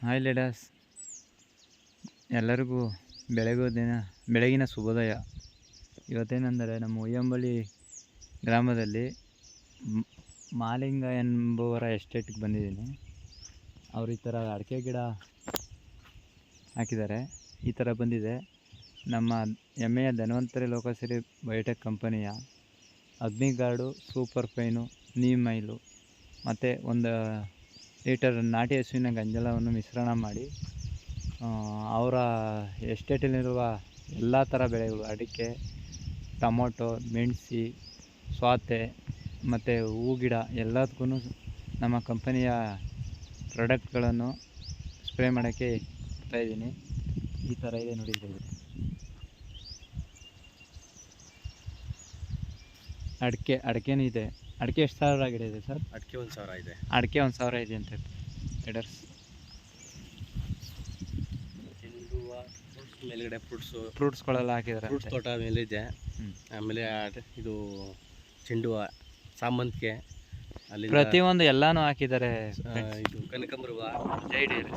Hi ಲೇಡರ್ಸ್, ಎಲ್ಲರಿಗೂ ಬೆಳಗಿನ ಶುಭೋದಯ. ಇವತ್ತೇನೆಂದರೆ ನಮ್ಮ ಉಯ್ಯಂಬಳ್ಳಿ ಗ್ರಾಮದಲ್ಲಿ ಮಾಲಿಂಗ ಎಂಬುವರ ಎಸ್ಟೇಟ್ಗೆ ಬಂದಿದ್ದೀನಿ. ಅವರು ಈ ಥರ ಅಡಿಕೆ ಗಿಡ ಹಾಕಿದ್ದಾರೆ. ಈ ಥರ ಬಂದಿದೆ. ನಮ್ಮ ಹೆಮ್ಮೆಯ ಧನ್ವಂತರಿ ಲೋಕಸಿರಿ ಬಯೋಟೆಕ್ ಕಂಪನಿಯ ಅಗ್ನಿಗಾರ್ಡು ಸೂಪರ್ ಫೈನು ನೀಮ್ ಆಯಿಲು ಮತ್ತು 1 ಲೀಟರ್ ನಾಟಿ ಹಸುವಿನ ಗಂಜಲವನ್ನು ಮಿಶ್ರಣ ಮಾಡಿ ಅವರ ಎಸ್ಟೇಟಲ್ಲಿರುವ ಎಲ್ಲ ಥರ ಬೆಳೆಗಳು, ಅಡಿಕೆ, ಟೊಮೊಟೊ, ಮೆಣಸಿ, ಸ್ವಾತೆ ಮತ್ತು ಹೂ ಗಿಡ ಎಲ್ಲದಕ್ಕೂ ನಮ್ಮ ಕಂಪನಿಯ ಪ್ರಾಡಕ್ಟ್ಗಳನ್ನು ಸ್ಪ್ರೇ ಮಾಡೋಕ್ಕೆ ಬರ್ತಾಯಿದ್ದೀನಿ. ಈ ಥರ ಇದೆ ನೋಡಿ. ಅಡಿಕೆನೂ ಇದೆ. ಅಡಿಕೆ ಎಷ್ಟು ಸಾವಿರ ಗಿಡ ಇದೆ ಸರ್? ಅಡಿಕೆ 1,000 ಇದೆ. ಅಡಿಕೆ 1,000 ಇದೆ ಅಂತ ಲೀಡರ್ಸ್. ಮೇಲ್ಗಡೆ ಫ್ರೂಟ್ಸ್ಗಳೆಲ್ಲ ಹಾಕಿದ್ದಾರೆ. ಫ್ರೂಟ್ಸ್ ತೋಟ ಮೇಲಿದೆ. ಆಮೇಲೆ ಇದು ಚೆಂಡು ಹೂವು, ಸಾಮಂತಿಗೆ, ಅಲ್ಲಿ ಪ್ರತಿಯೊಂದು ಎಲ್ಲಾನು ಹಾಕಿದ್ದಾರೆ. ಇದು ಕನಕಾಂಬರ ಹೂವು, ಜೈ ಡೇರಿ.